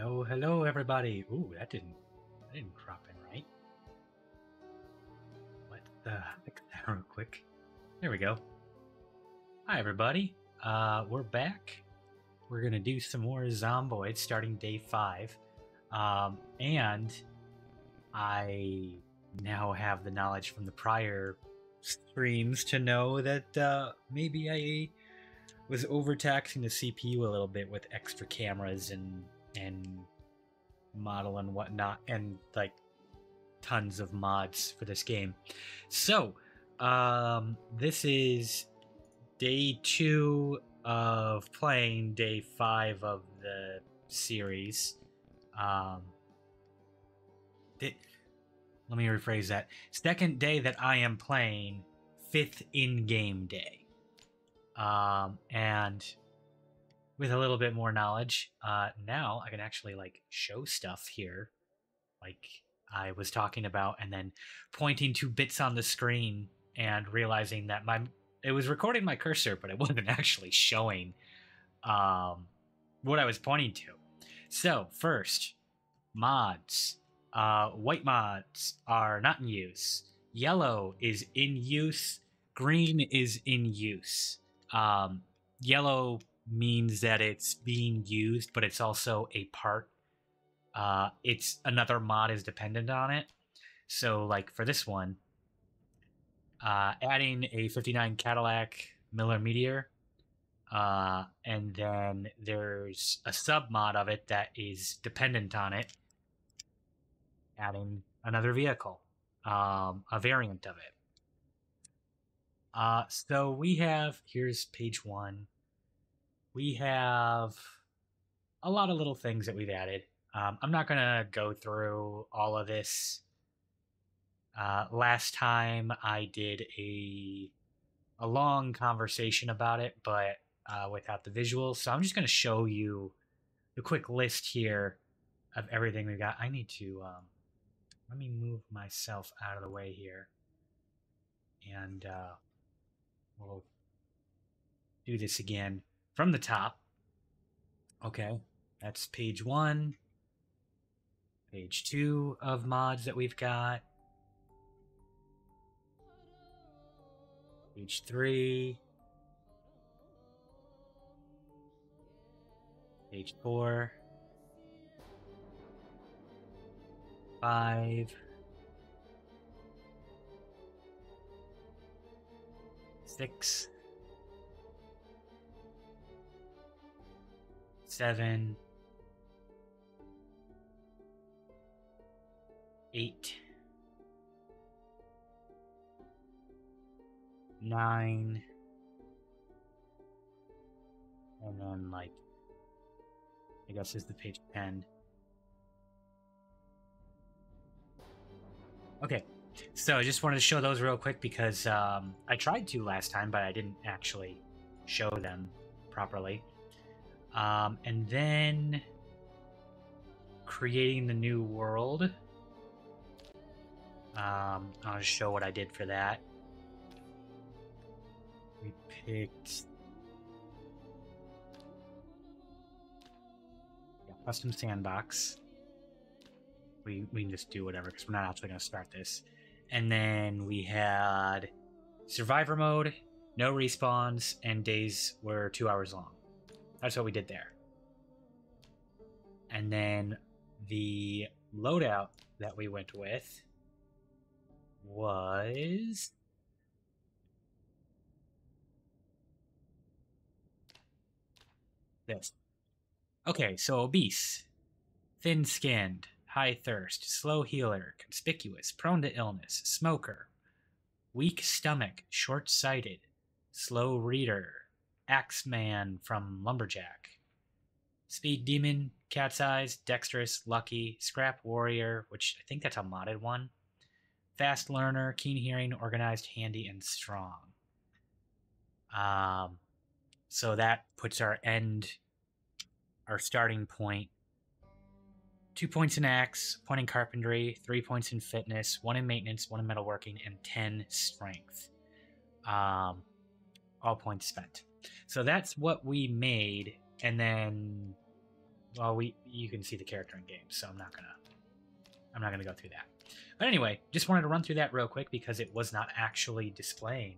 Hello, everybody. Ooh, that didn't crop in right. Let's fix that real quick. There we go. Hi, everybody. We're back. We're gonna do some more Zomboid starting day 5. And I now have the knowledge from the prior streams to know that maybe I was overtaxing the CPU a little bit with extra cameras and model and whatnot, and like tons of mods for this game. So this is day 2 of playing day 5 of the series. Let me rephrase that. Second day that I am playing, 5th in-game day. And with a little bit more knowledge, now I can actually like show stuff here, like I was talking about, and then pointing to bits on the screen and realizing that it was recording my cursor, but it wasn't actually showing what I was pointing to. So first, mods. White mods are not in use. Yellow is in use. Green is in use. Yellow means that it's being used, but it's also a part. It's another mod is dependent on it. So like for this one, adding a 59 Cadillac Miller Meteor, and then there's a sub mod of it that is dependent on it, adding another vehicle, a variant of it. So we have, here's page 1. We have a lot of little things that we've added. I'm not going to go through all of this. Last time I did a long conversation about it, but without the visuals. So I'm just going to show you the quick list here of everything we got. I need to, let me move myself out of the way here. And we'll do this again from the top. Okay, that's page 1. Page 2 of mods that we've got. Page 3. Page 4. 5. 6. 7. 8. 9. And then, like, I guess this is the page 10. Okay, so I just wanted to show those real quick because I tried to last time, but I didn't actually show them properly. And then creating the new world. I'll just show what I did for that. We picked custom sandbox. We can just do whatever because we're not actually going to start this. And then we had survivor mode, no respawns, and days were 2 hours long. That's what we did there. And then the loadout that we went with was this. Okay, so obese, thin-skinned, high thirst, slow healer, conspicuous, prone to illness, smoker, weak stomach, short-sighted, slow reader, axeman from Lumberjack, speed demon, cat's eyes, dexterous, lucky, scrap warrior, which I think that's a modded one, fast learner, keen hearing, organized, handy, and strong. So that puts our starting point. 2 points in axe, 1 in carpentry, 3 points in fitness, 1 in maintenance, 1 in metalworking, and 10 strength. All points spent. So that's what we made, and then well, you can see the character in game, so I'm not gonna go through that. But anyway, just wanted to run through that real quick because it was not actually displaying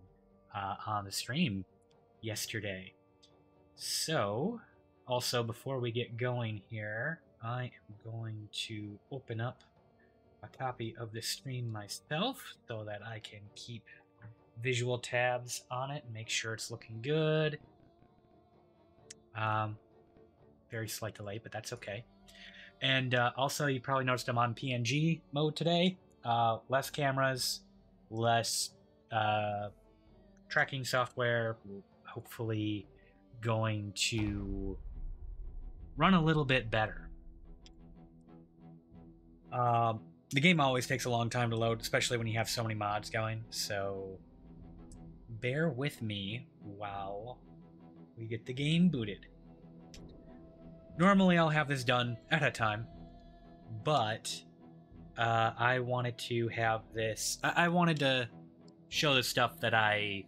on the stream yesterday. So, also before we get going here, I am going to open up a copy of the stream myself so that I can keep visual tabs on it and make sure it's looking good. Very slight delay, but that's okay. And also, you probably noticed I'm on PNG mode today. Less cameras, less tracking software. Hopefully, going to run a little bit better. The game always takes a long time to load, especially when you have so many mods going. So bear with me while we get the game booted. Normally, I'll have this done at a time, but I wanted to have this. I wanted to show the stuff that I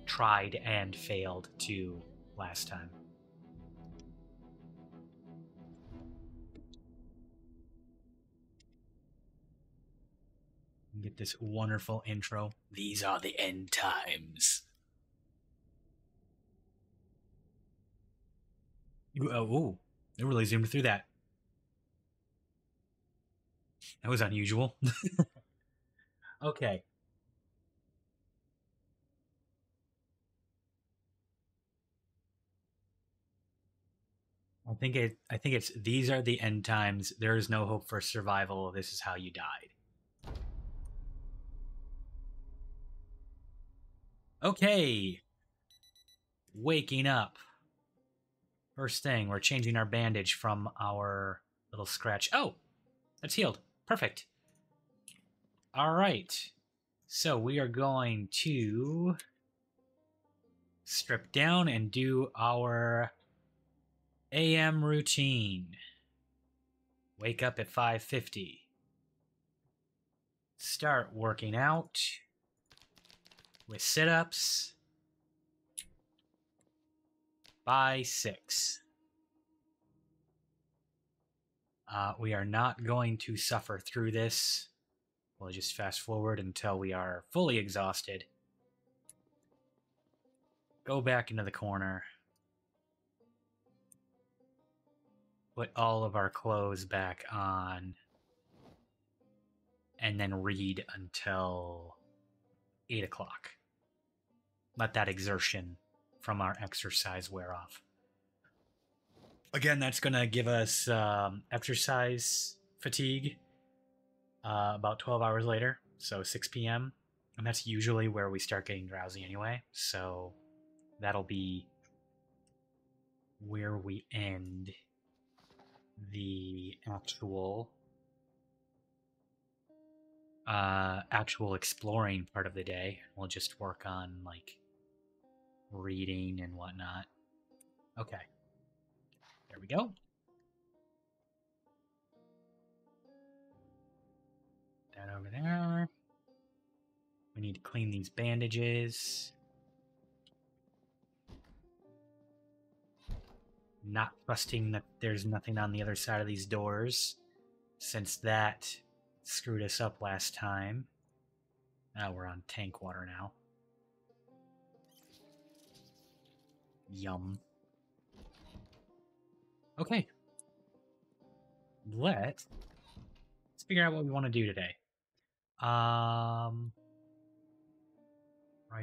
tried and failed to last time. Get this wonderful intro. These are the end times. Oh, it really zoomed through that. That was unusual. Okay. I think it's these are the end times. There is no hope for survival. This is how you died. Okay. Waking up. First thing, we're changing our bandage from our little scratch. Oh, that's healed. Perfect. All right. So we are going to strip down and do our AM routine. Wake up at 5:50. Start working out with sit-ups by 6. We are not going to suffer through this. We'll just fast forward until we are fully exhausted. Go back into the corner. Put all of our clothes back on. And then read until 8 o'clock. Let that exertion from our exercise wear off. Again, that's going to give us exercise fatigue about 12 hours later, so 6 p.m. And that's usually where we start getting drowsy anyway, so that'll be where we end the actual exploring part of the day. We'll just work on like reading and whatnot. Okay, there we go. That over there. We need to clean these bandages. Not trusting that there's nothing on the other side of these doors, since that screwed us up last time. Now we're on tank water now. Yum. Okay. Let's figure out what we want to do today. Right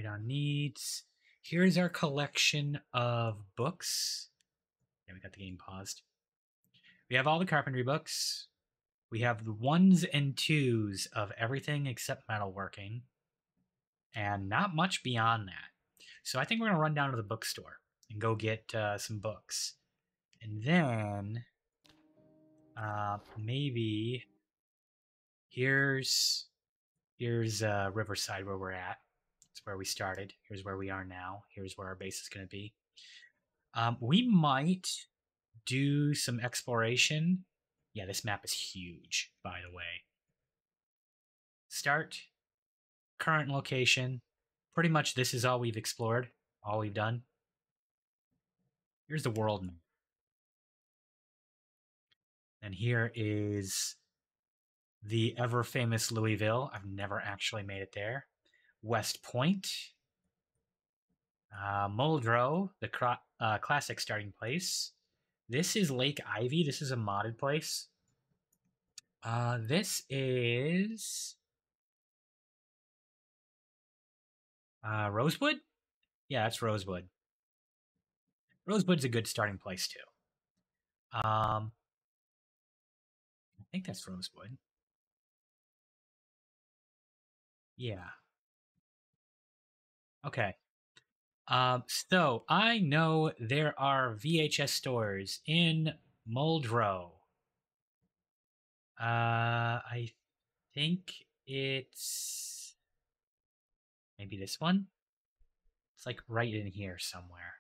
on needs. Here's our collection of books. Yeah, we got the game paused. We have all the carpentry books. We have the 1s and 2s of everything except metalworking. And not much beyond that. So I think we're going to run down to the bookstore and go get some books. And then maybe here's Riverside where we're at. It's where we started. Here's where we are now. Here's where our base is going to be. We might do some exploration. Yeah, this map is huge, by the way. Start. Current location. Pretty much this is all we've explored. All we've done. Here's the world map. And here is the ever famous Louisville. I've never actually made it there. West Point. Muldrow, the classic starting place. This is Lake Ivy. This is a modded place. This is Rosewood? Yeah, that's Rosewood. Rosewood's a good starting place too. I think that's Rosewood. Yeah. Okay. So I know there are VHS stores in Muldrow. I think it's maybe this one. It's like right in here somewhere.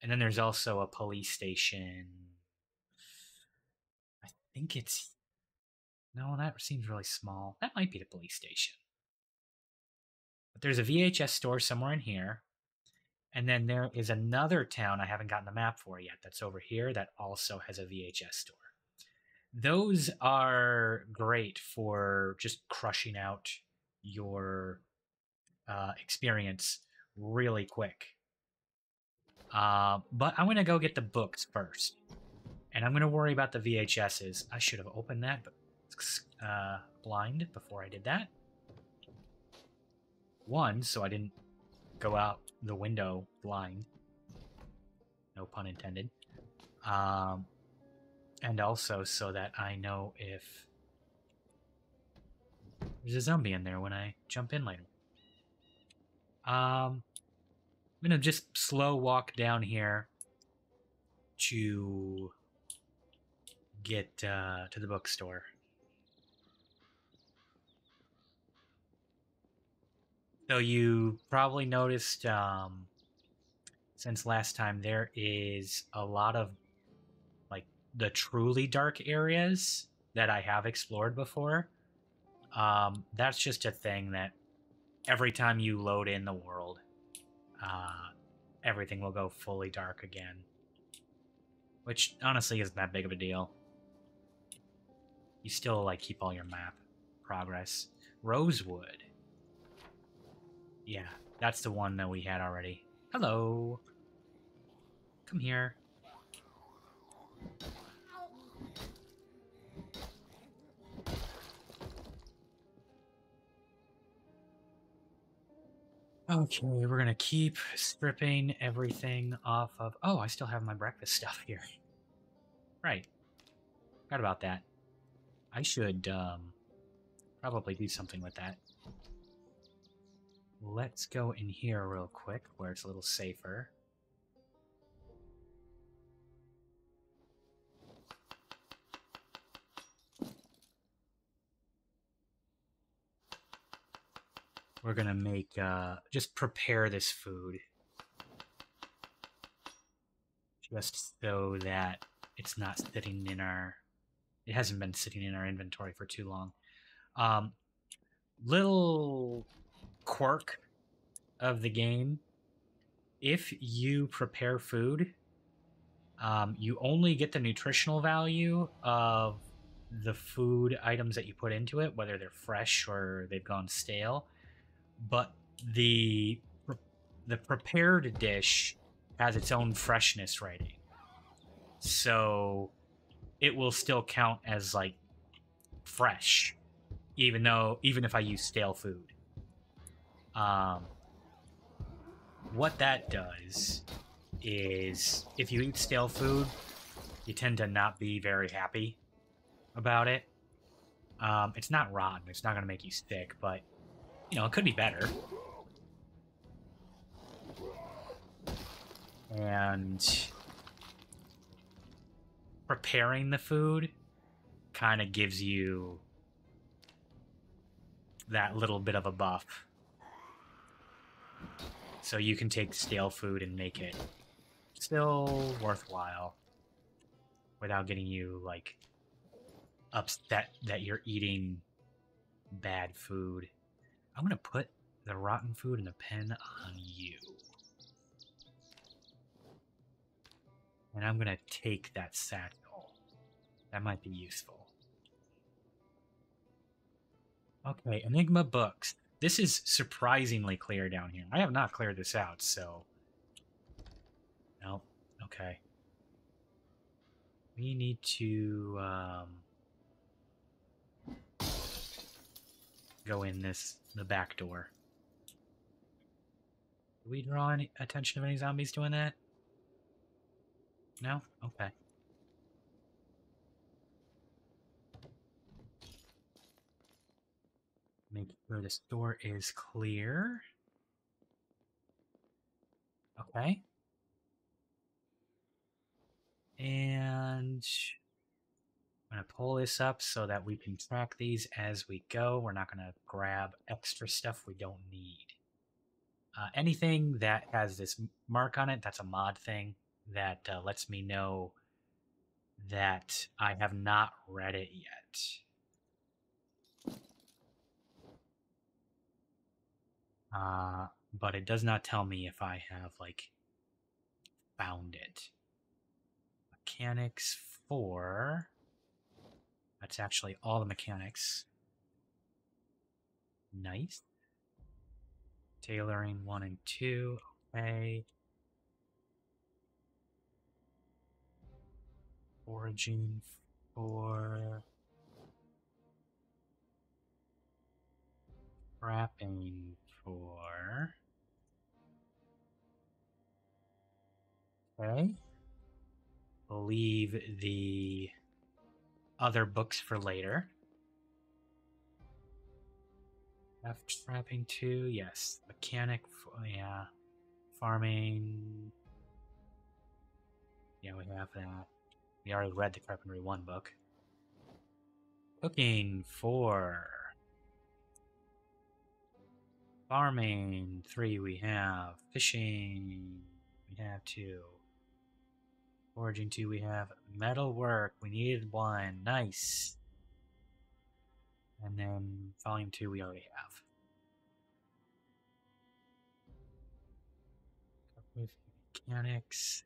And then there's also a police station. I think it's no, that seems really small. That might be the police station. But there's a VHS store somewhere in here. And then there is another town I haven't gotten the map for yet that's over here that also has a VHS store. Those are great for just crushing out your experience really quick. But I'm going to go get the books first. And I'm going to worry about the VHSs. I should have opened that, but blind before I did that. One, so I didn't go out the window blind. No pun intended. And also so that I know if there's a zombie in there when I jump in later. I'm going to just slow walk down here to get to the bookstore. So you probably noticed since last time there is a lot of like the truly dark areas that I have explored before. That's just a thing that every time you load in the world, everything will go fully dark again. Which honestly isn't that big of a deal. You still like keep all your map progress. Rosewood. Yeah, that's the one that we had already. Hello. Come here. Okay, we're gonna keep stripping everything off of... Oh, I still have my breakfast stuff here. Right. Forgot about that. I should probably do something with that. Let's go in here real quick, where it's a little safer. We're gonna make, just prepare this food. Just so that it's not sitting in our... It hasn't been sitting in our inventory for too long. Little quirk of the game. If you prepare food, you only get the nutritional value of the food items that you put into it, whether they're fresh or they've gone stale. But the prepared dish has its own freshness rating, so it will still count as like fresh, even if I use stale food. What that does is, if you eat stale food, you tend to not be very happy about it. It's not rotten. It's not going to make you sick, but, you know, it could be better. And preparing the food kind of gives you that little bit of a buff. So you can take stale food and make it still worthwhile without getting you, like, upset that you're eating bad food. I'm going to put the rotten food in the pen on you. And I'm going to take that satchel. That might be useful. Okay, Enigma books. This is surprisingly clear down here. I have not cleared this out, so... Nope. Okay. We need to, go in the back door. Do we draw any attention of any zombies doing that? No? Okay. Make sure this door is clear. Okay. And I'm going to pull this up so that we can track these as we go. We're not going to grab extra stuff we don't need. Anything that has this mark on it, that's a mod thing that lets me know that I have not read it yet. But it does not tell me if I have, like, found it. Mechanics 4. That's actually all the mechanics. Nice. Tailoring 1 and 2. Okay. Origin 4. Wrapping 4. Okay. We'll leave the other books for later. Wrapping 2, yes. Mechanic, yeah. Farming. Yeah, we have that. We already read the Carpentry 1 book. Cooking 4. Farming 3 we have. Fishing we have 2. Foraging 2 we have. Metalwork we needed 1. Nice. And then volume 2 we already have. Mechanics.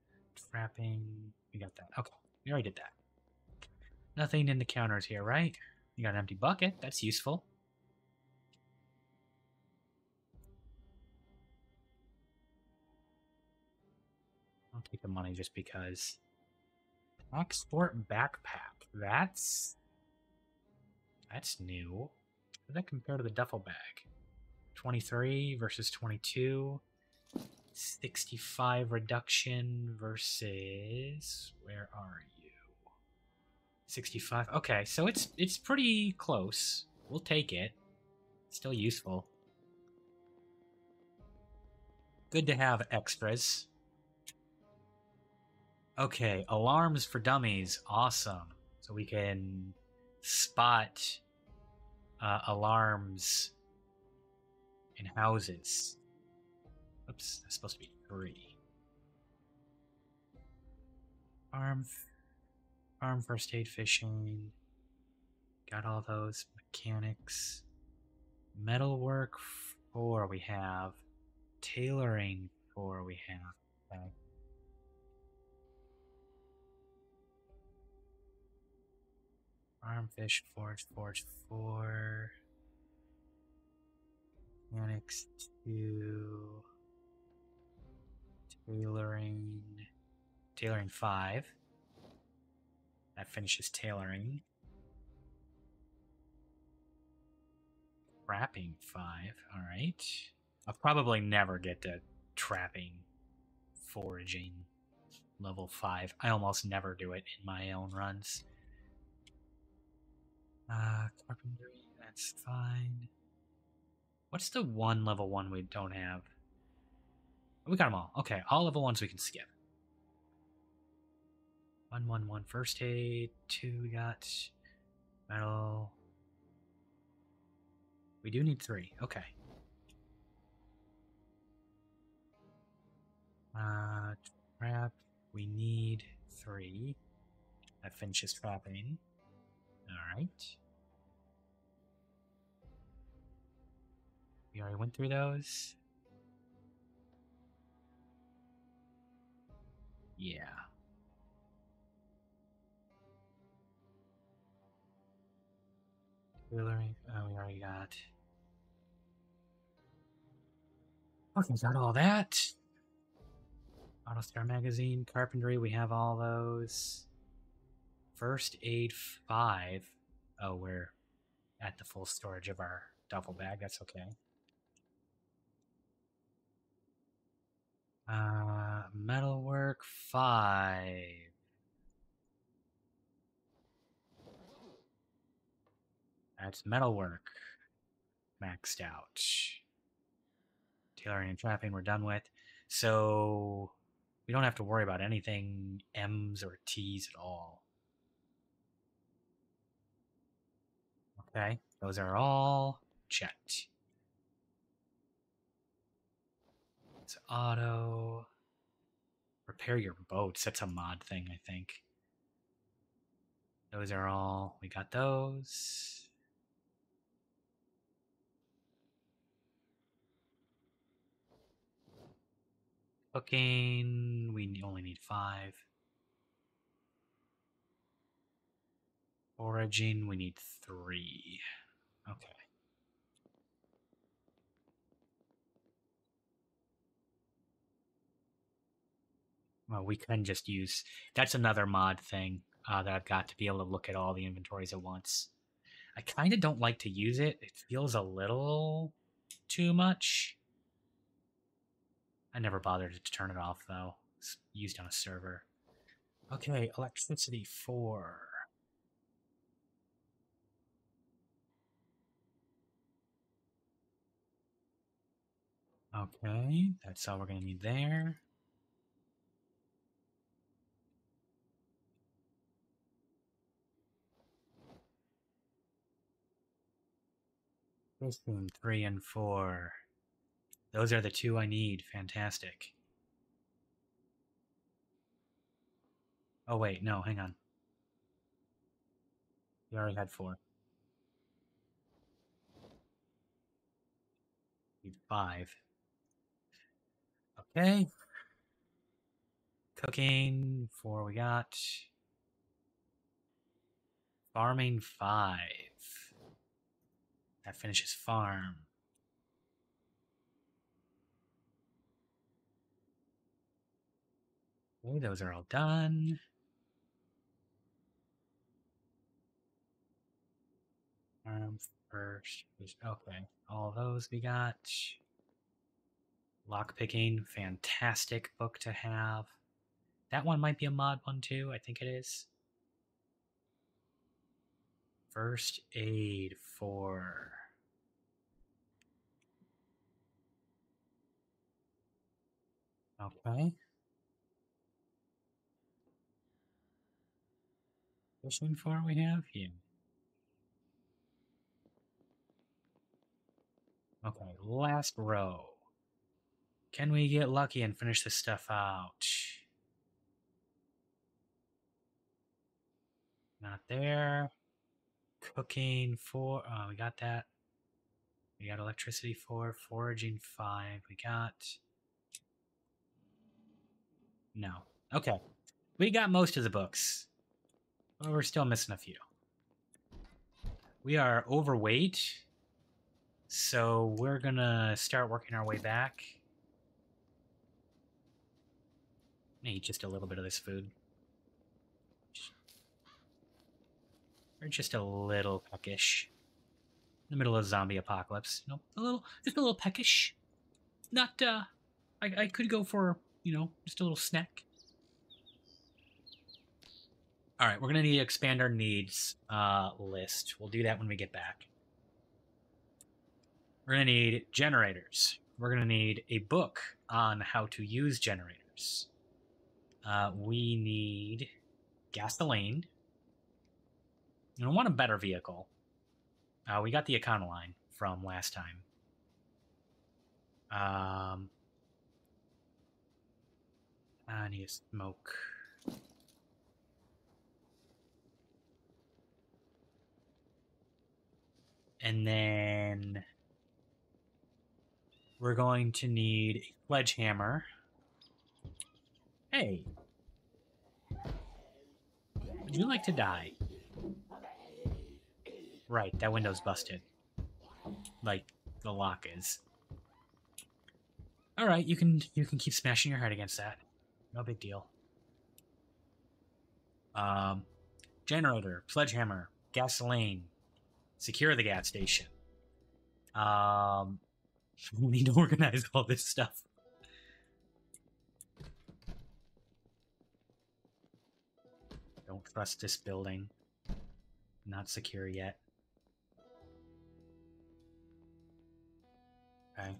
Trapping. We got that. Okay. We already did that. Nothing in the counters here, right? You got an empty bucket. That's useful. I'll take the money just because. Export backpack. That's new. How does that compare to the duffel bag? 23 versus 22. 65 reduction versus... Where are you? 65. Okay, so it's pretty close. We'll take it. Still useful. Good to have extras. Okay, alarms for dummies. Awesome. So we can spot alarms in houses. Oops, that's supposed to be 3. Farm first aid fishing. Got all those mechanics. Metalwork 4 we have. Tailoring 4 we have. Okay. Farm fish forge 4. Mechanics 2. Tailoring 5. That finishes tailoring. Wrapping 5. Alright. I'll probably never get to trapping, foraging level 5. I almost never do it in my own runs. Carpentry, that's fine. What's the one level 1 we don't have? We got them all. Okay, all level 1s we can skip. 1 first aid. 2 we got. Metal. We do need 3. Okay. Trap. We need 3. That finishes trapping. Alright. We already went through those. Yeah. Jewelry. Oh, we already got. Okay, got all that. Auto Star Magazine, Carpentry, we have all those. First Aid 5. Oh, we're at the full storage of our duffel bag. That's okay. Metalwork 5. That's metalwork. Maxed out. Tailoring and trapping we're done with. So we don't have to worry about anything M's or T's at all. Okay, those are all checked. It's auto. Repair your boats. That's a mod thing, I think. Those are all. We got those. Cooking. We only need 5. Foraging. We need 3. Okay. Well, we can just use. That's another mod thing that I've got to be able to look at all the inventories at once. I kind of don't like to use it. It feels a little too much. I never bothered to turn it off, though. It's used on a server. Okay, electricity 4. Okay, that's all we're going to need there. Piston 3 and 4. Those are the 2 I need. Fantastic. Oh, wait, no, hang on. We already had 4. Need 5. Okay. Cooking 4 we got. Farming 5. That finishes farm. Okay, those are all done. First, okay, all those we got. Lockpicking, fantastic book to have. That one might be a mod one too, I think it is. First aid 4. Okay. Fishing 4 we have? Yeah. Okay, last row. Can we get lucky and finish this stuff out? Not there. Cooking 4. Oh, we got that. We got electricity 4. Foraging 5. We got... No. Okay. We got most of the books. But we're still missing a few. We are overweight. So we're going to start working our way back. Eat just a little bit of this food. We're just a little peckish. In the middle of zombie apocalypse. You know, just a little peckish. Not, I could go for, just a little snack. All right, we're going to need to expand our needs list. We'll do that when we get back. We're going to need generators. We're going to need a book on how to use generators. We need gasoline. We want a better vehicle. We got the Econoline from last time. I need to smoke. And then we're going to need a sledgehammer. Hey. Would you like to die? Right, that window's busted. Like the lock is. All right, you can keep smashing your head against that. No big deal. Generator, sledgehammer, gasoline, secure the gas station. We need to organize all this stuff. Don't trust this building. Not secure yet. Okay.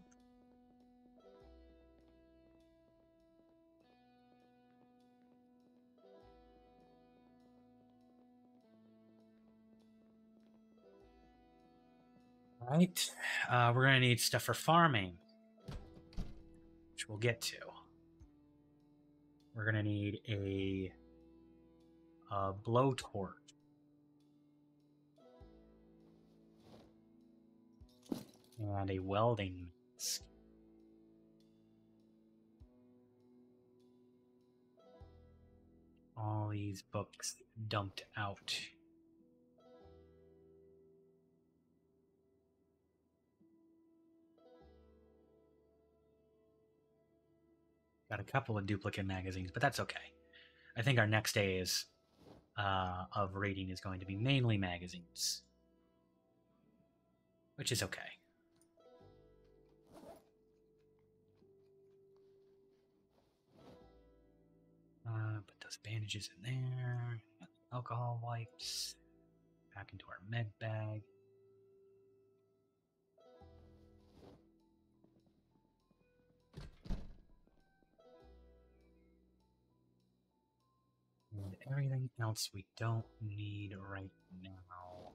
All right. We're going to need stuff for farming, which we'll get to. We're going to need a blowtorch. And a welding mask. All these books dumped out. Got a couple of duplicate magazines, but that's okay. I think our next day is of reading is going to be mainly magazines, which is okay. Put those bandages in there. Alcohol wipes. Back into our med bag. And everything else we don't need right now.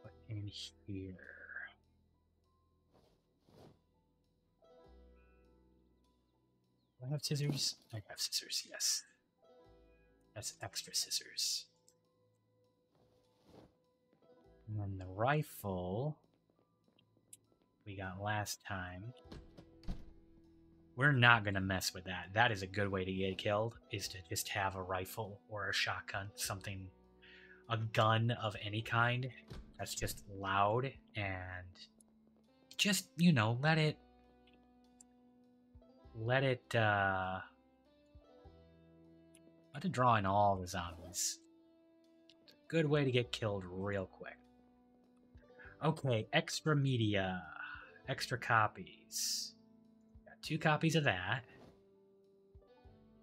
Put in here. Do I have scissors? I have scissors, yes. That's extra scissors. And then the rifle we got last time. We're not going to mess with that. That is a good way to get killed, is to just have a rifle or a shotgun, something, a gun of any kind that's just loud and just, you know, let it draw in all the zombies. It's a good way to get killed real quick. Okay, extra media, extra copies. Got 2 copies of that.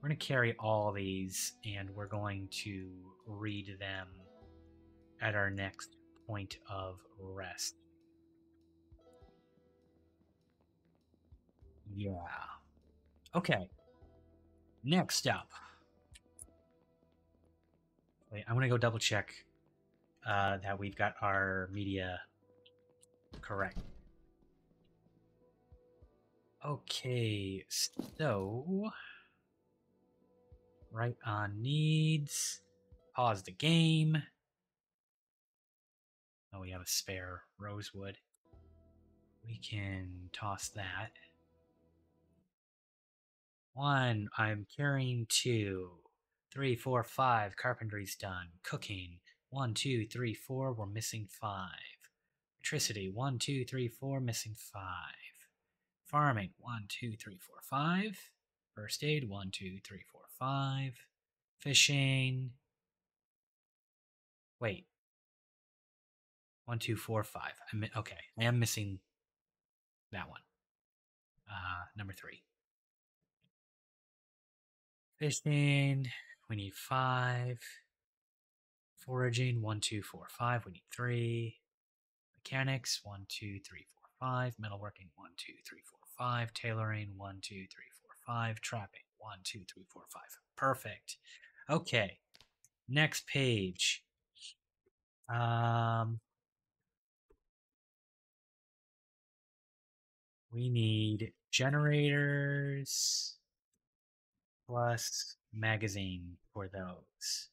We're going to carry all these, and we're going to read them at our next point of rest. Yeah. Okay. Next up. Wait, I'm going to go double check that we've got our media correct. Okay, so right on needs. Pause the game. Oh, we have a spare rosewood. We can toss that. 1, I'm carrying 2. 3, 4, 5, carpentry's done. Cooking. 1, 2, 3, 4, we're missing 5. Electricity. 1, 2, 3, 4, missing 5. Farming. 1, 2, 3, 4, 5. First aid. 1, 2, 3, 4, 5. Fishing. Wait. 1, 2, 4, 5. Okay, I am missing that one. Number 3. Fishing. We need 5. Foraging. 1, 2, 4, 5. We need 3. Mechanics. 1, 2, 3, 4, 5. Metalworking. 1, 2, 3, 4, 5. Tailoring. 1, 2, 3, 4, 5. Trapping. 1, 2, 3, 4, 5. Perfect. Okay. Next page. We need generators plus magazine for those.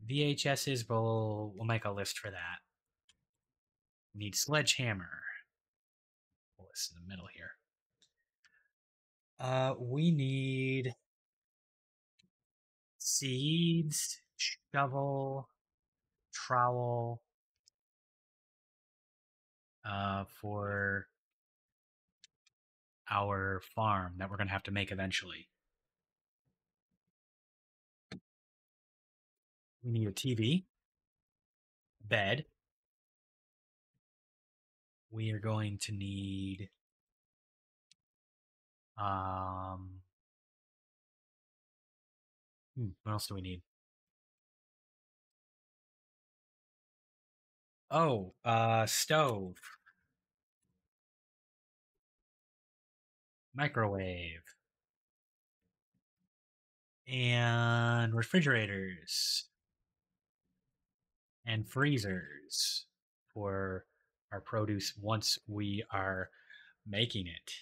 VHSs, we'll make a list for that. We need sledgehammer. Pull this in the middle here. We need seeds, shovel, trowel, for our farm that we're gonna have to make eventually. We need a TV, bed. We are going to need um. What else do we need? Oh, stove, microwave, and refrigerators and freezers for our produce once we are making it.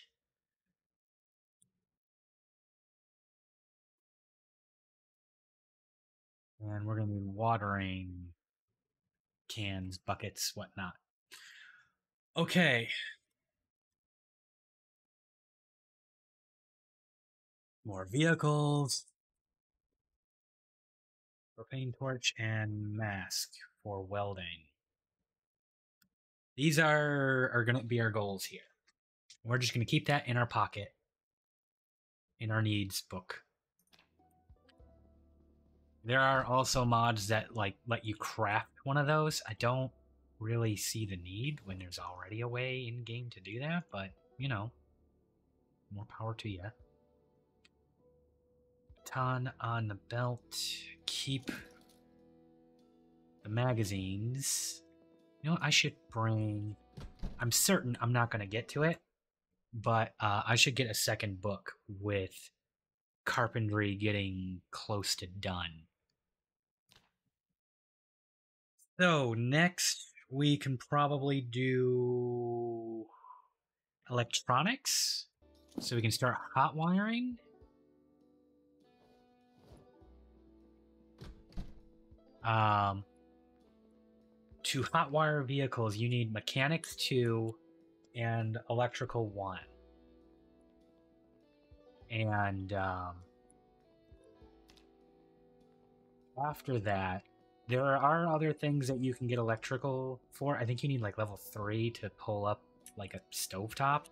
And we're going to be watering cans, buckets, whatnot. Okay. More vehicles, propane torch, and mask for welding. These are going to be our goals here. We're just going to keep that in our pocket, in our needs book. There are also mods that like let you craft one of those. I don't really see the need when there's already a way in game to do that, but you know, more power to you. Ton on the belt. Keep the magazines. You know what? I should bring. I'm certain I'm not going to get to it, but I should get a second book with carpentry getting close to done. So next we can probably do electronics. So we can start hot wiring. To hotwire vehicles, you need mechanics 2 and electrical 1. And after that, there are other things that you can get electrical for. I think you need like level 3 to pull up like a stovetop.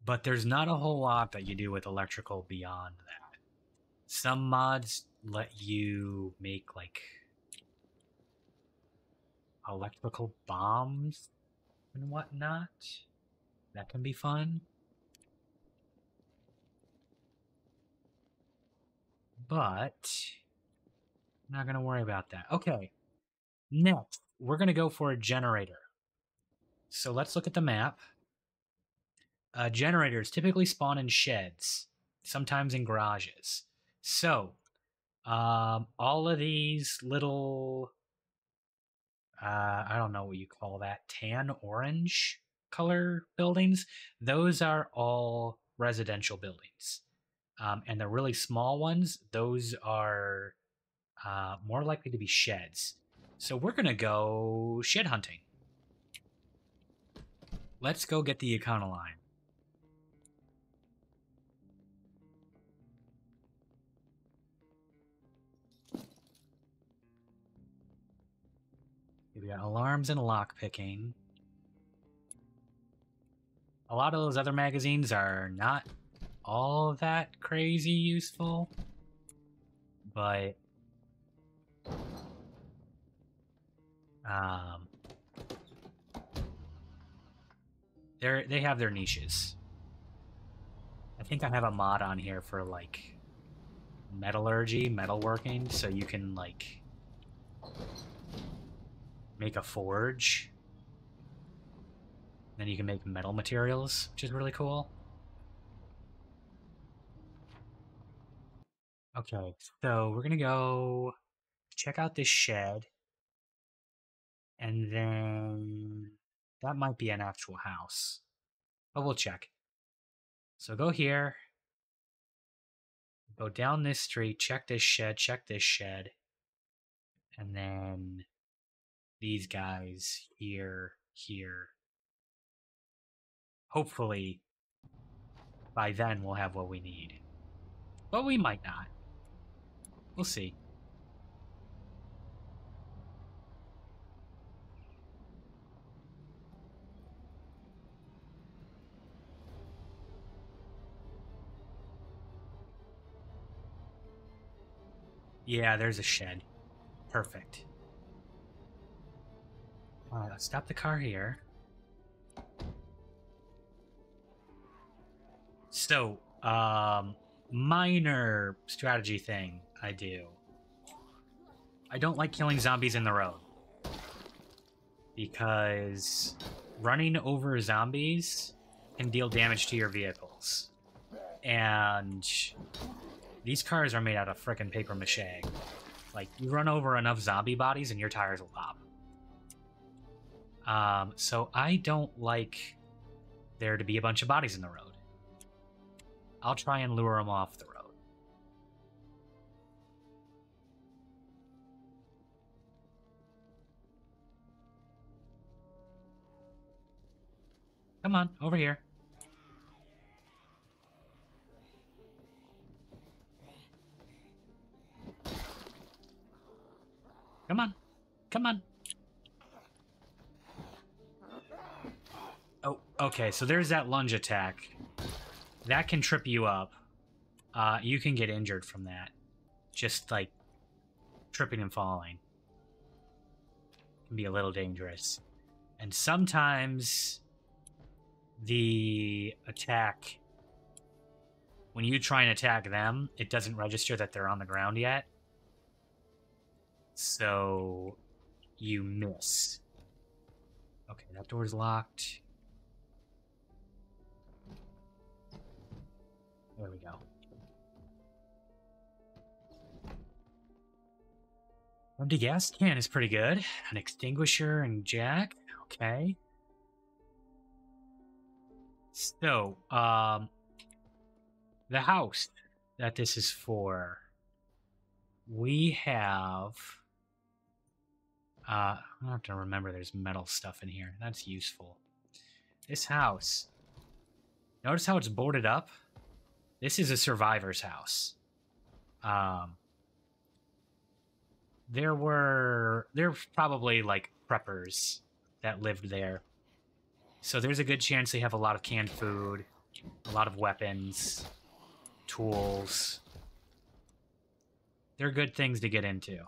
But there's not a whole lot that you do with electrical beyond that. Some mods let you make like electrical bombs and whatnot. That can be fun. But I'm not going to worry about that. Okay. Next, we're going to go for a generator. So let's look at the map. Generators typically spawn in sheds, sometimes in garages. So, all of these little, I don't know what you call that, tan orange color buildings, those are all residential buildings. And the really small ones, those are more likely to be sheds. So we're going to go shed hunting. Let's go get the Econoline. We got alarms and lockpicking. A lot of those other magazines are not all that crazy useful, but they have their niches. I think I have a mod on here for like metallurgy, metalworking, so you can like make a forge. Then you can make metal materials, which is really cool. Okay, so we're gonna go check out this shed, and then that might be an actual house, but we'll check. So go here, go down this street, check this shed, and then these guys here, here, hopefully by then we'll have what we need. But we might not. We'll see. Yeah, there's a shed. Perfect. Let's stop the car here. So, minor strategy thing I do. I don't like killing zombies in the road. Because running over zombies can deal damage to your vehicles. And these cars are made out of frickin' paper mache. Like, you run over enough zombie bodies and your tires will pop. So I don't like there to be a bunch of bodies in the road. I'll try and lure them off the road. Come on, over here. Come on. Come on. Oh, okay, so there's that lunge attack. That can trip you up. You can get injured from that. Just, like, tripping and falling. Can be a little dangerous. And sometimes the attack, when you try and attack them, it doesn't register that they're on the ground yet. So you miss. Okay, that door's locked. There we go. Empty gas can is pretty good. An extinguisher and jack. Okay. So, the house that this is for, we have... I don't have to remember there's metal stuff in here. That's useful. This house. Notice how it's boarded up? This is a survivor's house. There's probably like preppers that lived there. So there's a good chance they have a lot of canned food, a lot of weapons, tools. They're good things to get into.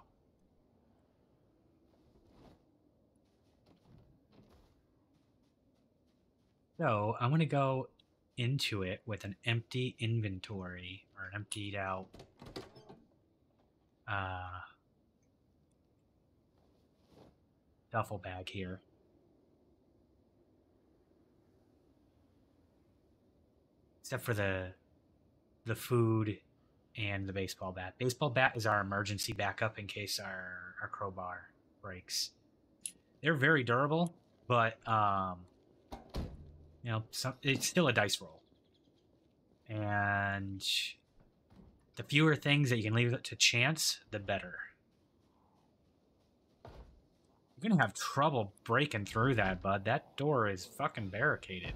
So I'm going to go into it with an empty inventory, or an emptied out duffel bag here. Except for the food and the baseball bat. Baseball bat is our emergency backup in case our crowbar breaks. They're very durable, but you know, it's still a dice roll. And the fewer things that you can leave it to chance, the better. You're gonna have trouble breaking through that, bud. That door is fucking barricaded.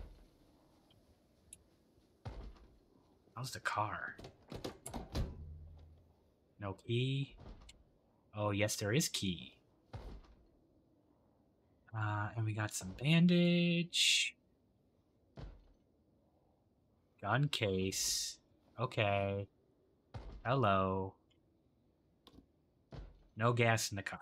How's the car? No key. Oh, yes, there is key. And we got some bandage. Gun case. Okay. Hello. No gas in the car.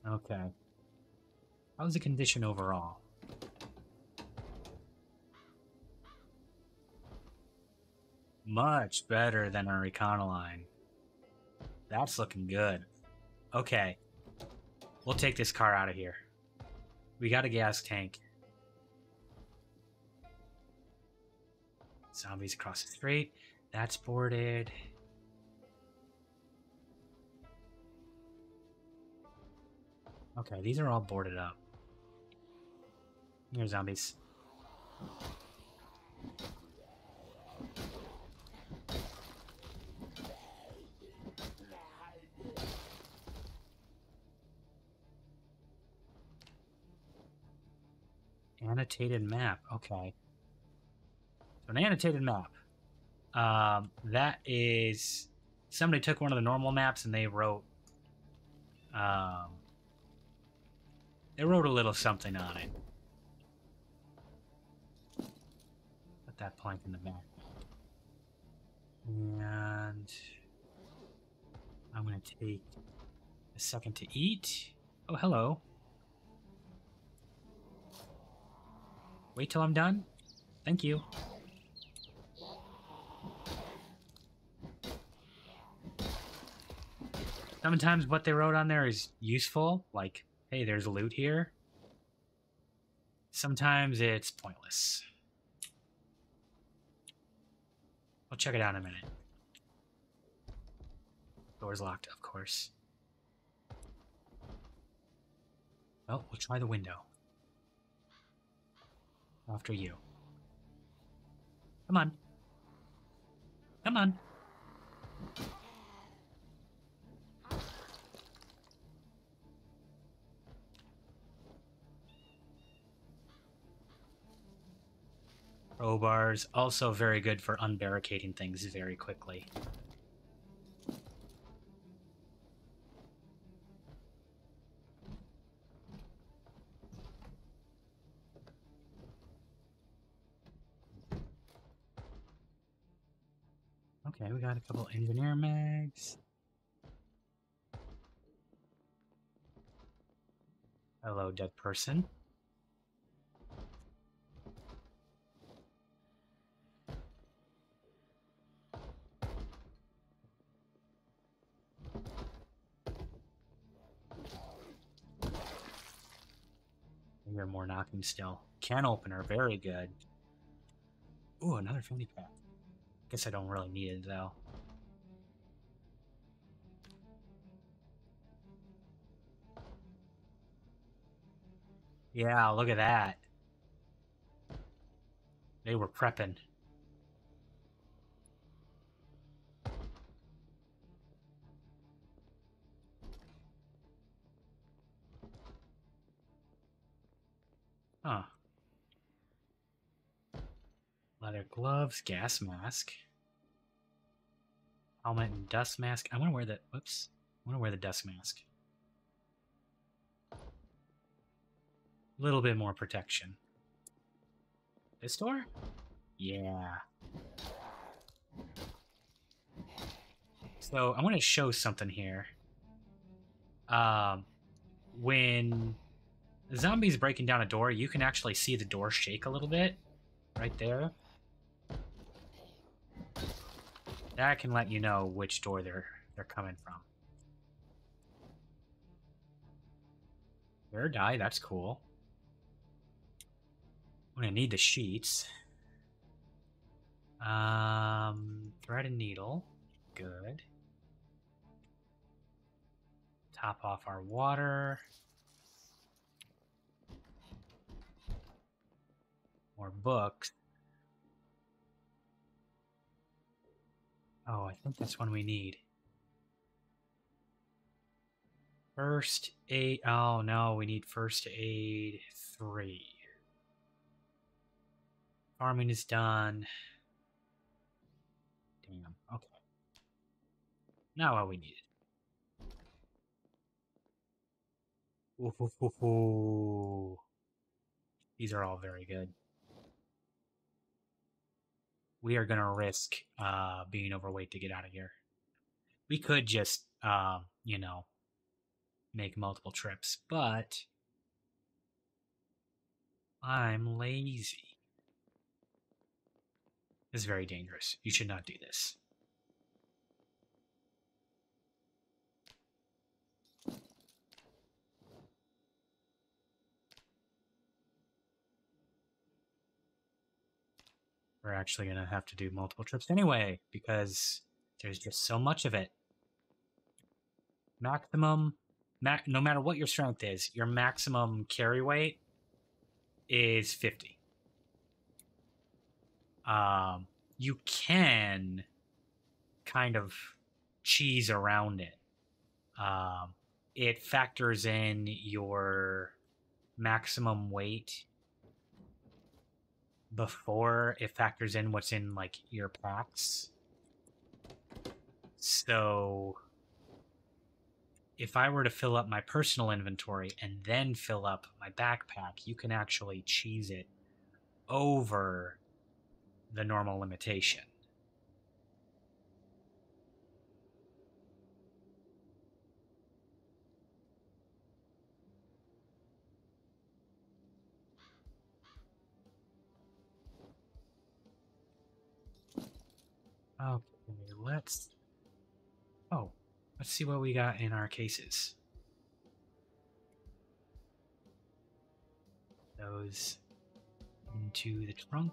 Okay. How's the condition overall? Much better than our Econoline. That's looking good. Okay. We'll take this car out of here. We got a gas tank. Zombies across the street. That's boarded. Okay, these are all boarded up. Here's zombies. Annotated map. Okay. So an annotated map. That is... Somebody took one of the normal maps and they wrote... they wrote a little something on it. Put that plank in the back. And... I'm going to take a second to eat. Oh, hello. Wait till I'm done. Thank you. Sometimes what they wrote on there is useful, like, hey, there's loot here. Sometimes it's pointless. I'll check it out in a minute. Door's locked, of course. Well, we'll try the window. After you. Come on. Come on. Crowbars, also very good for unbarricading things very quickly. Okay, we got a couple engineer mags. Hello, dead person. I hear more knocking still. Can opener, very good. Ooh, another fanny pack. Guess I don't really need it, though. Yeah, look at that. They were prepping. Huh. Leather gloves, gas mask. Helmet and dust mask. I want to wear the... Whoops. I want to wear the dust mask. A little bit more protection. This door? Yeah. So, I want to show something here. When the zombie's breaking down a door, you can actually see the door shake a little bit. Right there. That can let you know which door they're coming from. Rare die, that's cool. I'm gonna need the sheets. Thread and needle. Good. Top off our water. More books. Oh, I think that's one we need. First aid. Oh, no, we need first aid 3. Farming is done. Damn, okay. Now what we needed. Ooh, ooh, ooh, ooh. These are all very good. We are going to risk being overweight to get out of here. We could just, you know, make multiple trips, but I'm lazy. This is very dangerous. You should not do this. We're actually going to have to do multiple trips anyway, because there's just so much of it. Maximum, no matter what your strength is, your maximum carry weight is 50. You can kind of cheese around it. It factors in your maximum weight before it factors in what's in like your packs. So if I were to fill up my personal inventory and then fill up my backpack, you can actually cheese it over the normal limitation. Okay, let's see what we got in our cases. Those into the trunk.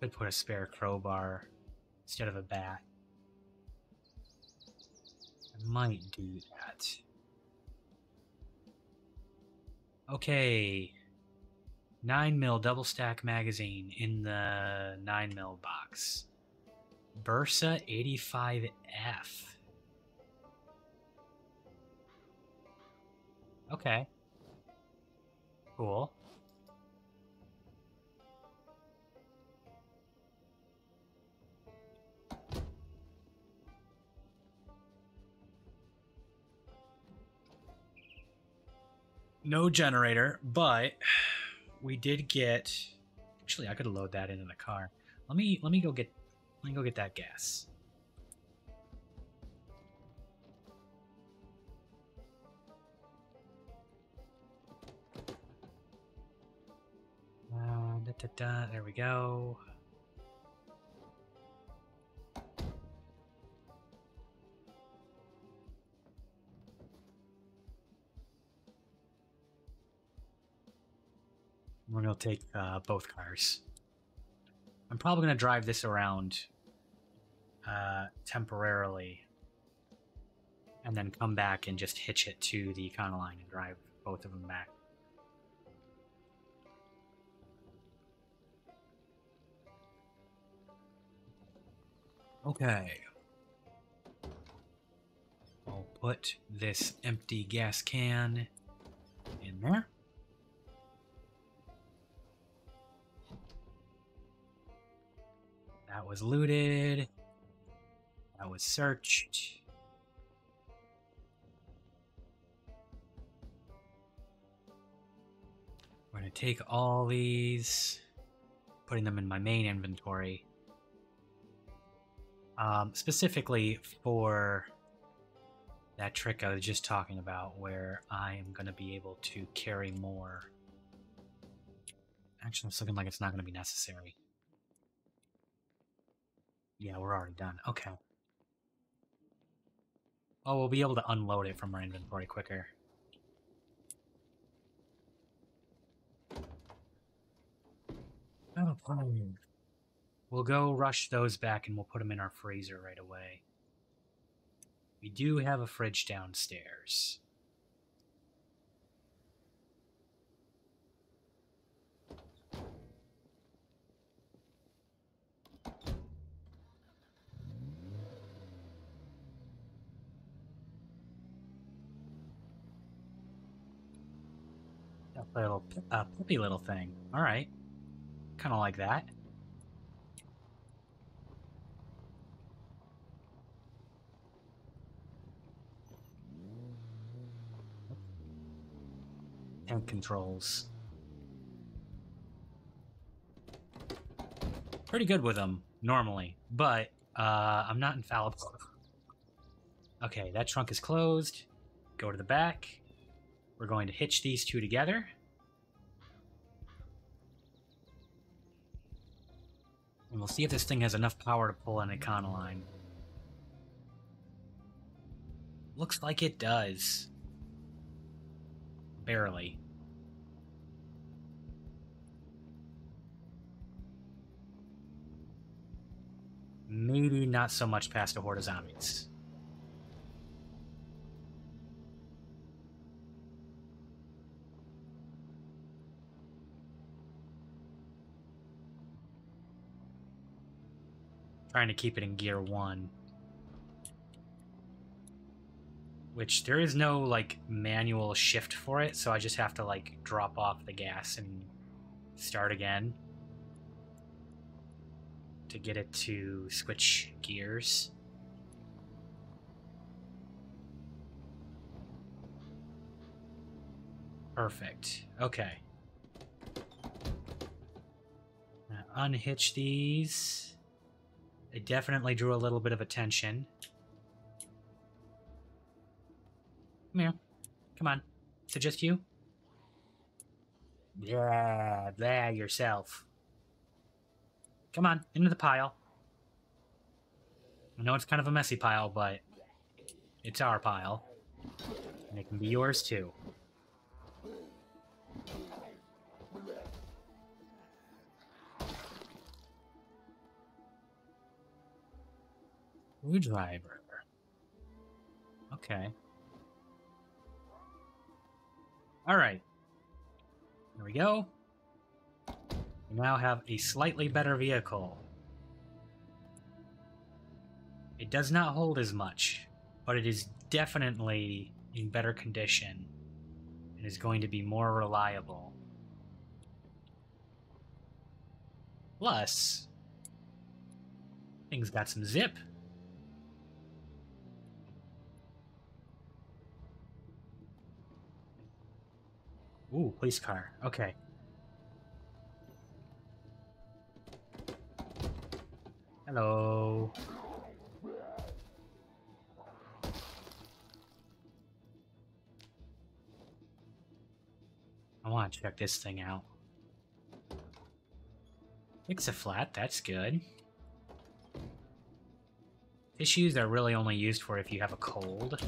Could put a spare crowbar instead of a bat. I might do that. Okay. 9mm double stack magazine in the 9mm box. Bursa 85F. Okay. Cool. No generator, but we did get. Actually, I could load that into the car. Let me go get that gas. There we go. We're going to take both cars. I'm probably going to drive this around temporarily and then come back and just hitch it to the Econoline and drive both of them back. Okay. I'll put this empty gas can in there. That was looted. That was searched. We're going to take all these, putting them in my main inventory. Specifically for that trick I was just talking about, where I am going to be able to carry more. Actually, it's looking like it's not going to be necessary. Yeah, we're already done. Okay. Oh, we'll be able to unload it from our inventory quicker. Oh, fine. We'll go rush those back and we'll put them in our freezer right away. We do have a fridge downstairs. A little puppy little thing. All right. Kind of like that. Tank controls. Pretty good with them, normally. But, I'm not infallible. Okay, that trunk is closed. Go to the back. We're going to hitch these two together. And we'll see if this thing has enough power to pull an Econoline. Looks like it does. Barely. Maybe not so much past a horde of zombies. Trying to keep it in gear 1. Which there is no like manual shift for it, so I just have to like drop off the gas and start again to get it to switch gears. Perfect. Okay. Now unhitch these. They definitely drew a little bit of attention. Come here. Come on. Is it just you? Yeah, there yourself. Come on, into the pile. I know it's kind of a messy pile, but it's our pile. And it can be yours too. Screwdriver. Okay. Alright. Here we go. We now have a slightly better vehicle. It does not hold as much, but it is definitely in better condition and is going to be more reliable. Plus, things got some zip. Ooh, police car. Okay. Hello. I want to check this thing out. Fix a flat, that's good. Tissues are really only used for if you have a cold.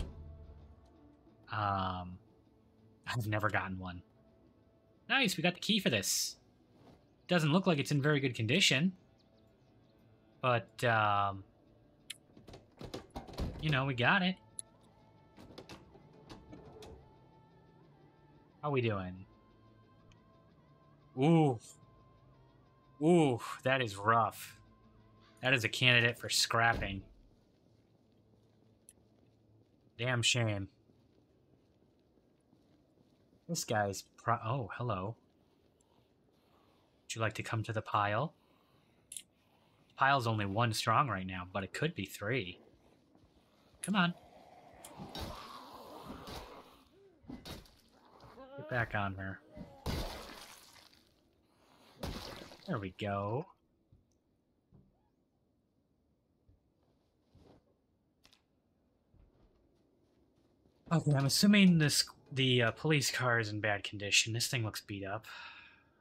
I've never gotten one. Nice, we got the key for this. Doesn't look like it's in very good condition. But, you know, we got it. How we doing? Ooh. Ooh, that is rough. That is a candidate for scrapping. Damn shame. This guy's oh, hello. Would you like to come to the pile? The pile's only 1 strong right now, but it could be 3. Come on. Get back on her. There we go. Okay, I'm assuming the police car is in bad condition. This thing looks beat up.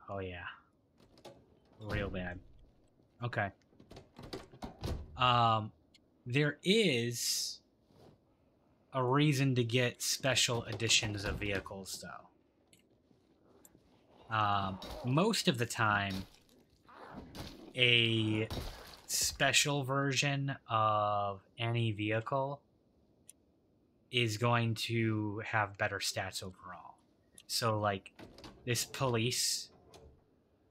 Oh yeah. Real bad. Okay. There is a reason to get special editions of vehicles, though. Most of the time, a special version of any vehicle is going to have better stats overall. So, like, this police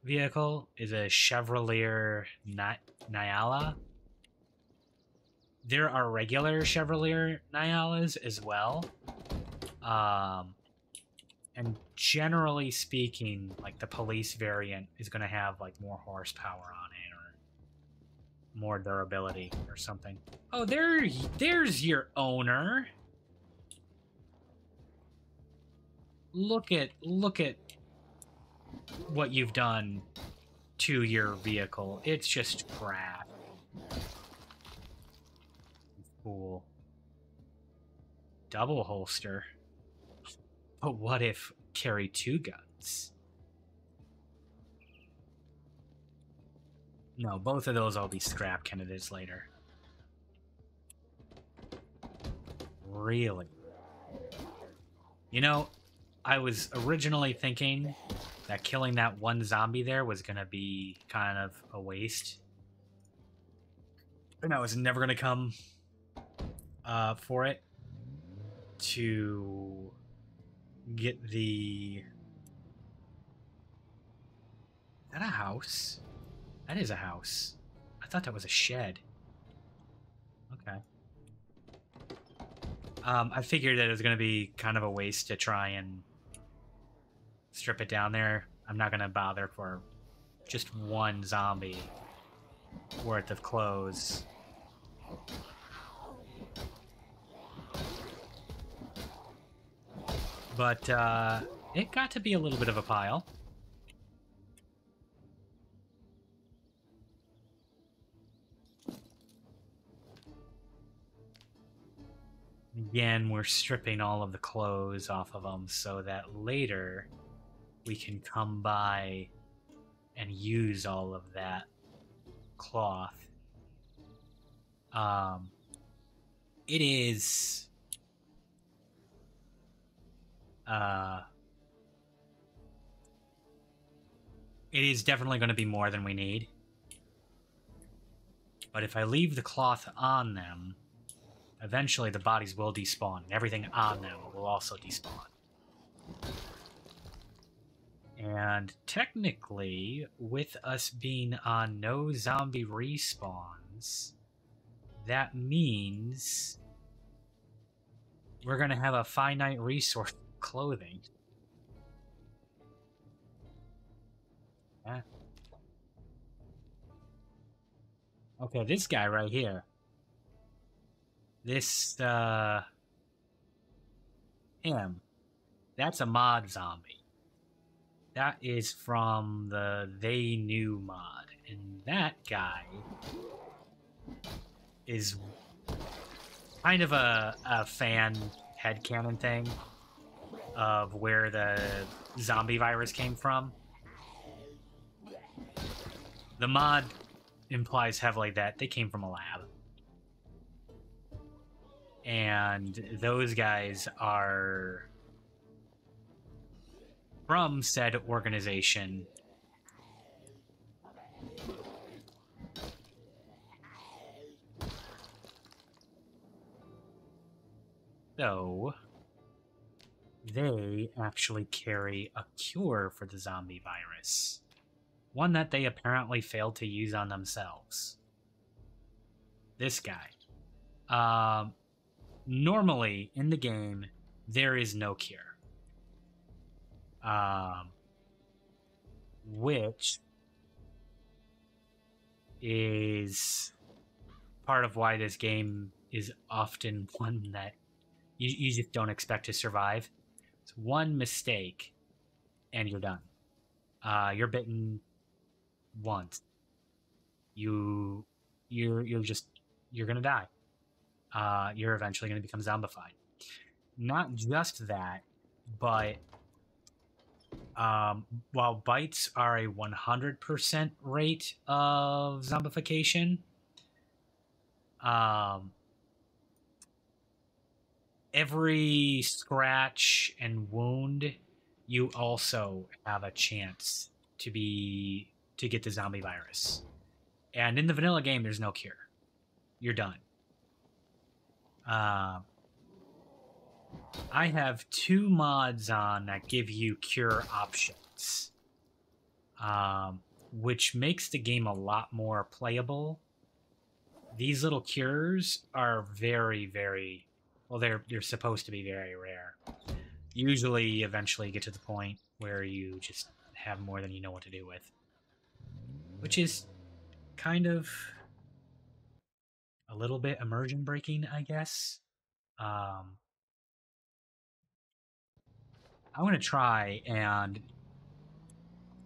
vehicle is a Chevrolet Nyala. There are regular Chevrolet Nyalas as well. And generally speaking, like, the police variant is going to have, like, more horsepower on it or more durability or something. Oh, there's your owner. Look at what you've done to your vehicle. It's just crap. Cool. Double holster. But what if carry 2 guns? No, both of those will be scrap candidates later. Really? You know, I was originally thinking that killing that 1 zombie there was going to be kind of a waste. But no, I was never going to come for it to get the... Is that a house? That is a house. I thought that was a shed. Okay. I figured that it was going to be kind of a waste to try and strip it down there. I'm not going to bother for just one zombie worth of clothes. But it got to be a little bit of a pile. Again, we're stripping all of the clothes off of them so that later we can come by and use all of that cloth. It is definitely going to be more than we need. But if I leave the cloth on them, eventually the bodies will despawn, and everything on them will also despawn. And technically, with us being on no zombie respawns, that means we're going to have a finite resource of clothing. Yeah. Okay, this guy right here. This, him. That's a mod zombie. That is from the They Knew mod. And that guy is kind of a fan headcanon thing of where the zombie virus came from. The mod implies heavily that they came from a lab. And those guys are from said organization. So they actually carry a cure for the zombie virus. One that they apparently failed to use on themselves. This guy. Normally, in the game, there is no cure. Which is part of why this game is often one that you just don't expect to survive. It's one mistake, and you're done. You're bitten once. You're gonna die. You're eventually going to become zombified. Not just that, but while bites are a 100% rate of zombification, every scratch and wound, you also have a chance to get the zombie virus. And in the vanilla game, there's no cure. You're done. I have 2 mods on that give you cure options, which makes the game a lot more playable. These little cures are very, very, well, they're supposed to be very rare. Usually, eventually get to the point where you just have more than you know what to do with, which is kind of a little bit immersion breaking, I guess. I'm going to try and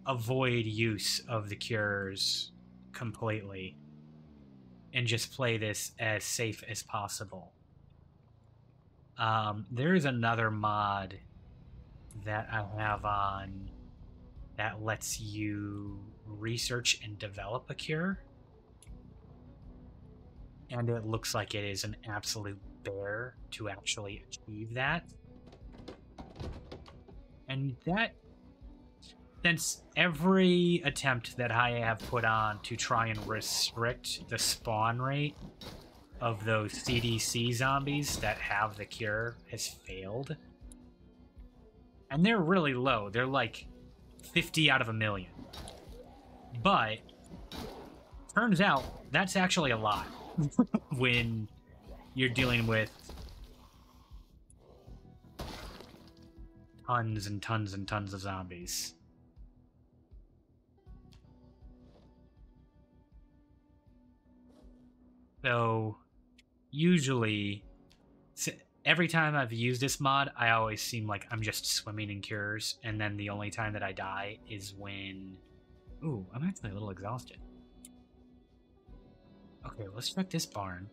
avoid use of the cures completely and just play this as safe as possible. There is another mod that I have on that lets you research and develop a cure. And it looks like it is an absolute bear to actually achieve that. And that, since every attempt that I have put on to try and restrict the spawn rate of those CDC zombies that have the cure has failed. And they're really low. They're like 50 out of 1,000,000. But turns out that's actually a lot when you're dealing with tons and tons and tons of zombies. So, usually, every time I've used this mod, I always seem like I'm just swimming in cures, and then the only time that I die is when... Ooh, I'm actually a little exhausted. Okay, let's check this barn.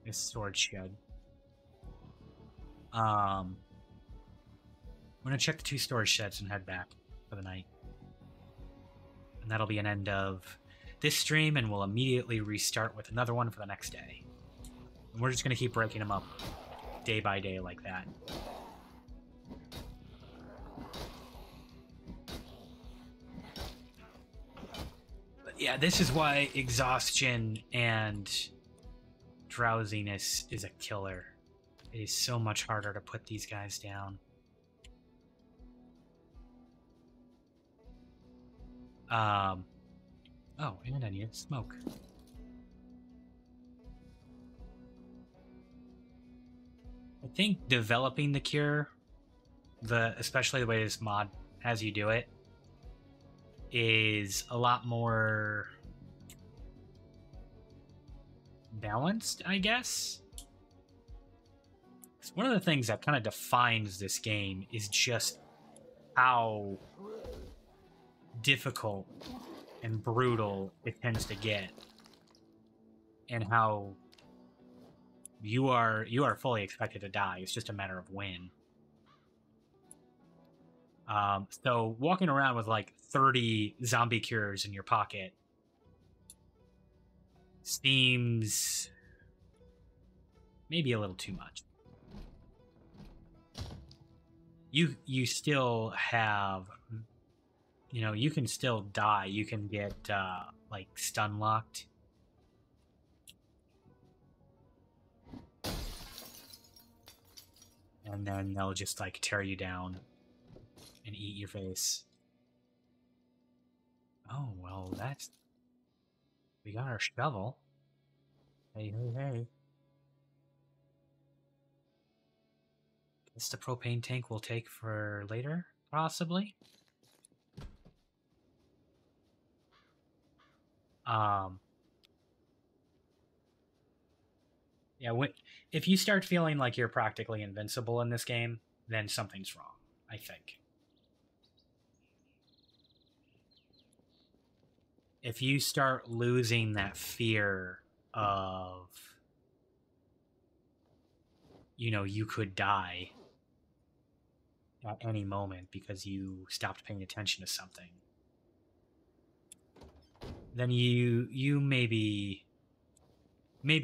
This storage shed. I'm gonna check the 2 storage sheds and head back for the night. And that'll be an end of this stream, and we'll immediately restart with another one for the next day. And we're just gonna keep breaking them up day by day like that. But yeah, this is why exhaustion and drowsiness is a killer. It is so much harder to put these guys down. Oh, and I need smoke. I think developing the cure, especially the way this mod has you do it, is a lot more balanced, I guess. One of the things that kind of defines this game is just how difficult and brutal it tends to get, and how you are fully expected to die. It's just a matter of when. So walking around with like 30 zombie cures in your pocket seems maybe a little too much. You still have, you know, you can still die. You can get like stun locked. And then they'll just like tear you down and eat your face. Oh, well, we got our shovel. Hey, hey, hey. Guess the propane tank we'll take for later, possibly. Yeah, if you start feeling like you're practically invincible in this game, then something's wrong, I think. If you start losing that fear of, you know, you could die at any moment because you stopped paying attention to something, then you maybe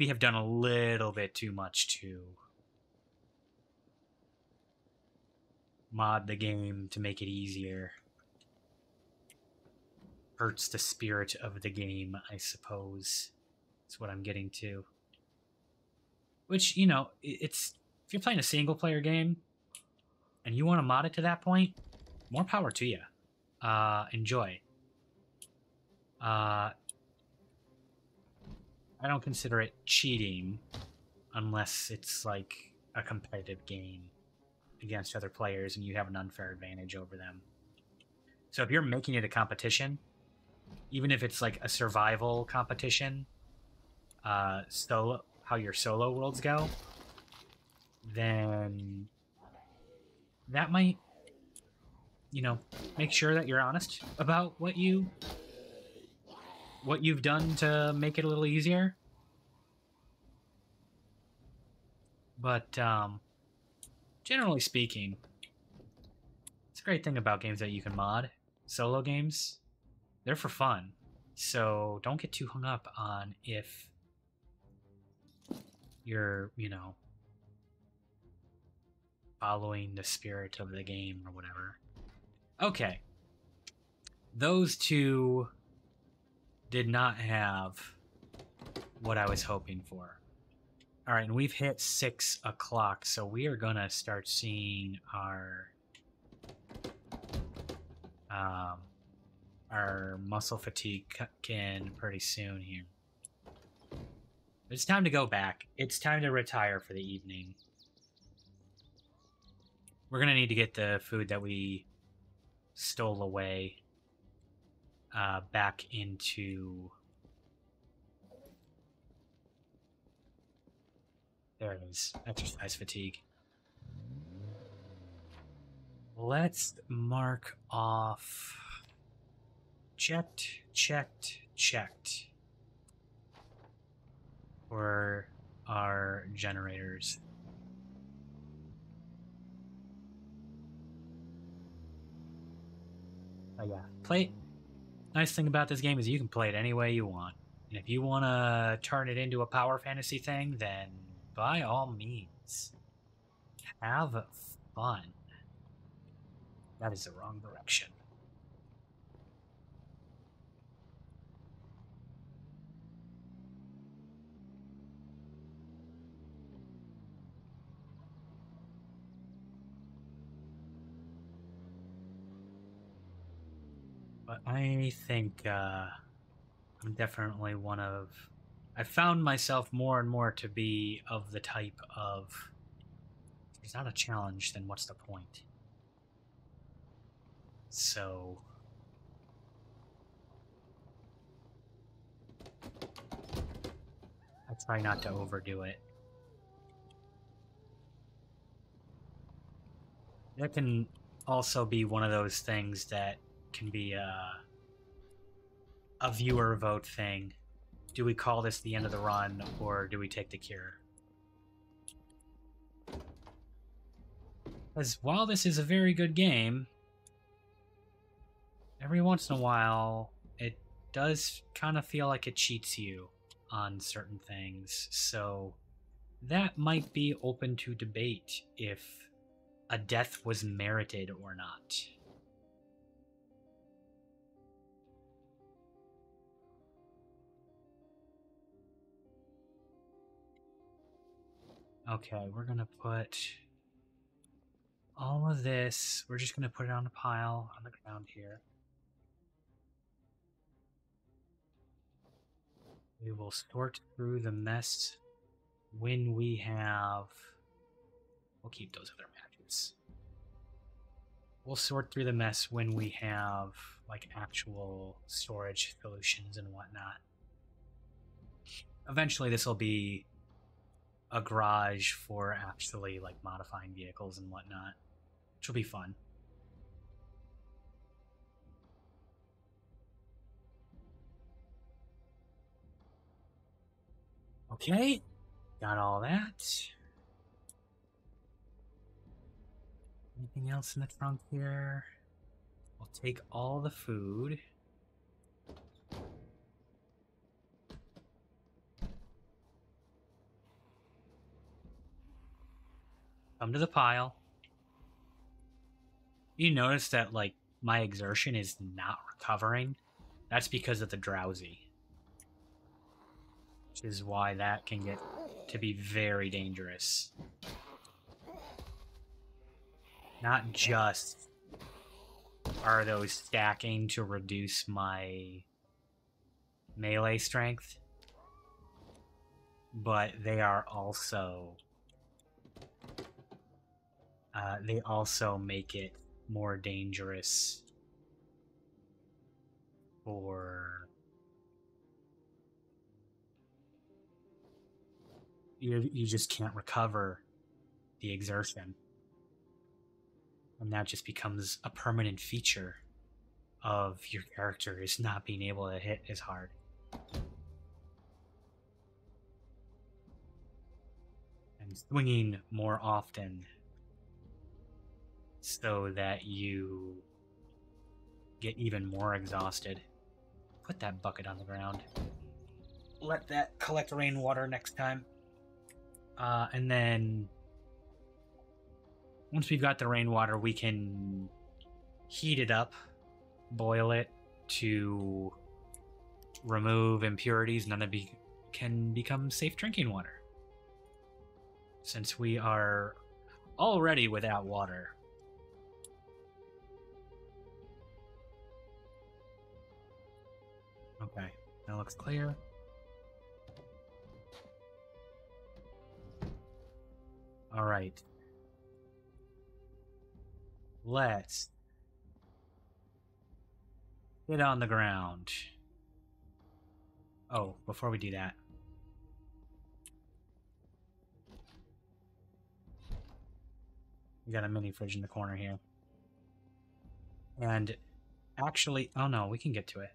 have done a little bit too much to mod the game to make it easier. Hurts the spirit of the game, I suppose. That's what I'm getting to. Which, you know, it's, if you're playing a single player game and you want to mod it to that point, more power to you. Enjoy. I don't consider it cheating unless it's like a competitive game against other players and you have an unfair advantage over them. So if you're making it a competition, even if it's like a survival competition, solo, how your solo worlds go, then that might, you know, make sure that you're honest about what you've done to make it a little easier. But generally speaking, it's a great thing about games that you can mod. Solo games, they're for fun. So don't get too hung up on if you're, you know, following the spirit of the game or whatever. Okay. Those two did not have what I was hoping for. All right, and we've hit 6 o'clock, so we are gonna start seeing our muscle fatigue kick in pretty soon here. It's time to go back. It's time to retire for the evening. We're gonna need to get the food that we stole away back into... There it is. Exercise fatigue. Let's mark off... Checked, checked, checked. For our generators. Oh yeah, play. Nice thing about this game is you can play it any way you want. And if you want to turn it into a power fantasy thing, then by all means, have fun. That is the wrong direction. But I think I'm definitely one of... I found myself more and more to be of the type of... If it's not a challenge, then what's the point? So... I try not to overdo it. That can also be one of those things that can be a viewer vote thing. Do we call this the end of the run, or do we take the cure? Because while this is a very good game, every once in a while, it does kind of feel like it cheats you on certain things. So that might be open to debate if a death was merited or not. Okay, we're gonna put all of this, we're just gonna put it on a pile on the ground here. We will sort through the mess when we have... We'll keep those other matches. We'll sort through the mess when we have, like, actual storage solutions and whatnot. Eventually this will be a garage for actually, like, modifying vehicles and whatnot, which will be fun. Okay, got all that. Anything else in the trunk here? I'll take all the food. Come to the pile. You notice that, like, my exertion is not recovering? That's because of the drowsy. Which is why that can get to be very dangerous. Not just are those stacking to reduce my melee strength, but they are also... they also make it more dangerous for... You just can't recover the exertion. And that just becomes a permanent feature of your character, is not being able to hit as hard. And swinging more often so that you get even more exhausted. Put that bucket on the ground. Let that collect rainwater next time. And then once we've got the rainwater, we can heat it up, boil it to remove impurities, and then it can become safe drinking water. Since we are already without water. Okay, that looks clear. All right. Let's get on the ground. Oh, before we do that, we got a mini fridge in the corner here. And actually, oh no, we can get to it.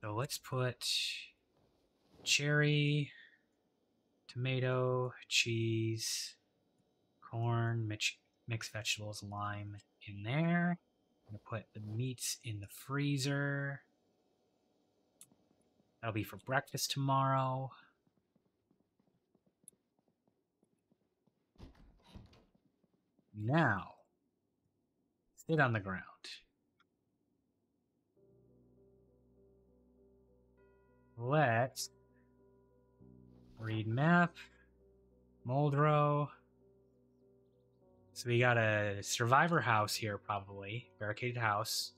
So let's put cherry, tomato, cheese, corn, mixed vegetables, lime in there. I'm gonna put the meats in the freezer. That'll be for breakfast tomorrow. Now, sit on the ground. Let's read map. Muldrow. So we got a survivor house here, probably. Barricaded house.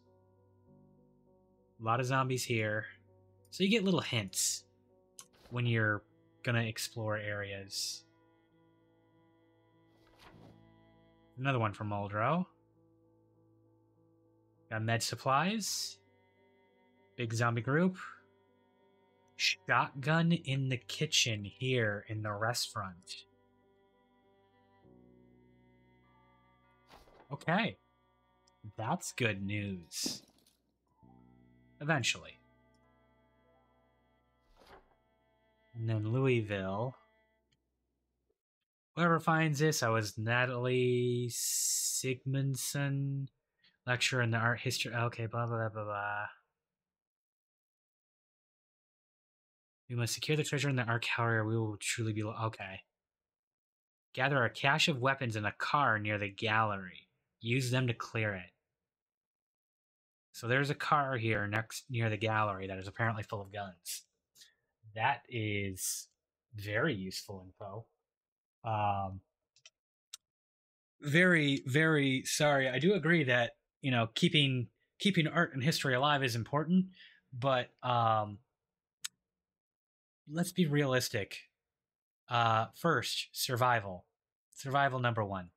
A lot of zombies here. So you get little hints when you're gonna explore areas. Another one from Muldrow. Got med supplies. Big zombie group. Shotgun in the kitchen here in the restaurant. Okay. That's good news. Eventually. And then Louisville. Whoever finds this, I was Natalie Sigmundson, lecturer in the art history. Okay, blah, blah, blah, blah. We must secure the treasure in the art gallery or we will truly be... Okay. Gather a cache of weapons in a car near the gallery. Use them to clear it. So there's a car here near the gallery that is apparently full of guns. That is very useful info. Very, very sorry. I do agree that, you know, keeping art and history alive is important, but let's be realistic. First, survival. Survival number 1.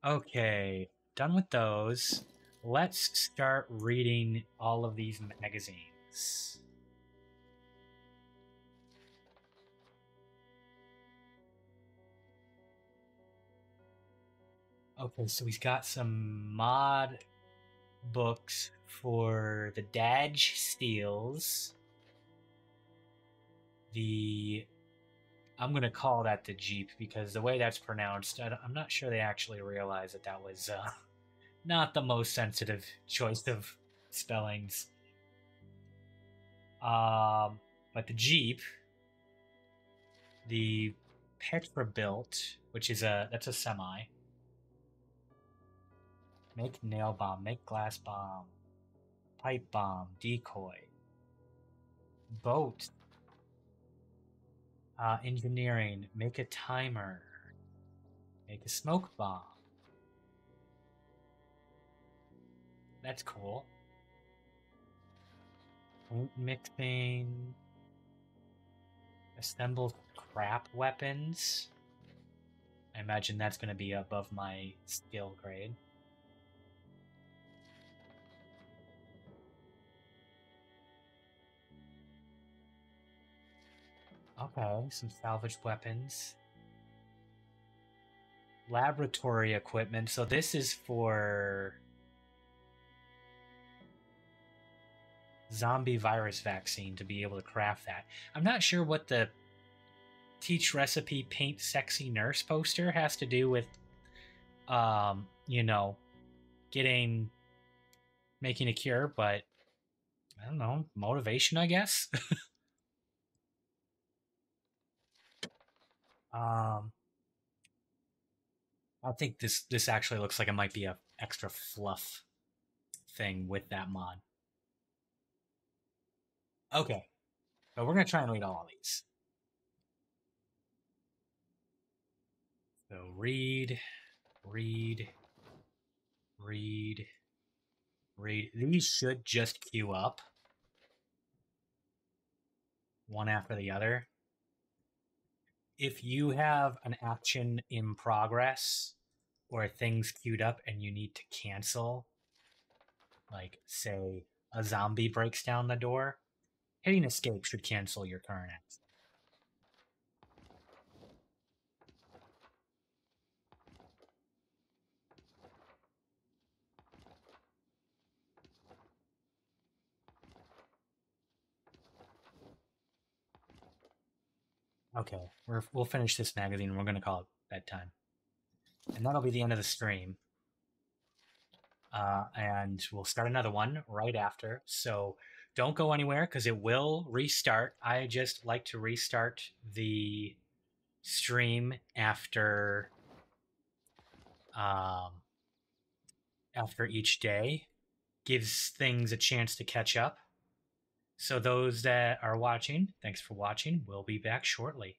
Okay, done with those. Let's start reading all of these magazines. Okay, so he's got some mod books for the Daj Steels. I'm going to call that the Jeep because the way that's pronounced, I'm not sure they actually realize that that was not the most sensitive choice of spellings. But the Jeep, the Petrabuilt, which is that's a semi. Make nail bomb, make glass bomb, pipe bomb, decoy, boat, engineering, make a timer, make a smoke bomb. That's cool. Paint mixing, assemble crap weapons. I imagine that's going to be above my skill grade. Okay, some salvaged weapons. Laboratory equipment. So this is for zombie virus vaccine to be able to craft that. I'm not sure what the teach recipe paint sexy nurse poster has to do with you know, making a cure, but I don't know, motivation, I guess. I think this actually looks like it might be a extra fluff thing with that mod. Okay, but we're gonna try and read all of these. So read. These should just queue up. one after the other. If you have an action in progress or things queued up and you need to cancel, like say a zombie breaks down the door, hitting escape should cancel your current action. Okay, we'll finish this magazine and we're going to call it bedtime. And that'll be the end of the stream. And we'll start another one right after. So don't go anywhere because it will restart. I just like to restart the stream after each day. Gives things a chance to catch up. So those that are watching, thanks for watching. We'll be back shortly.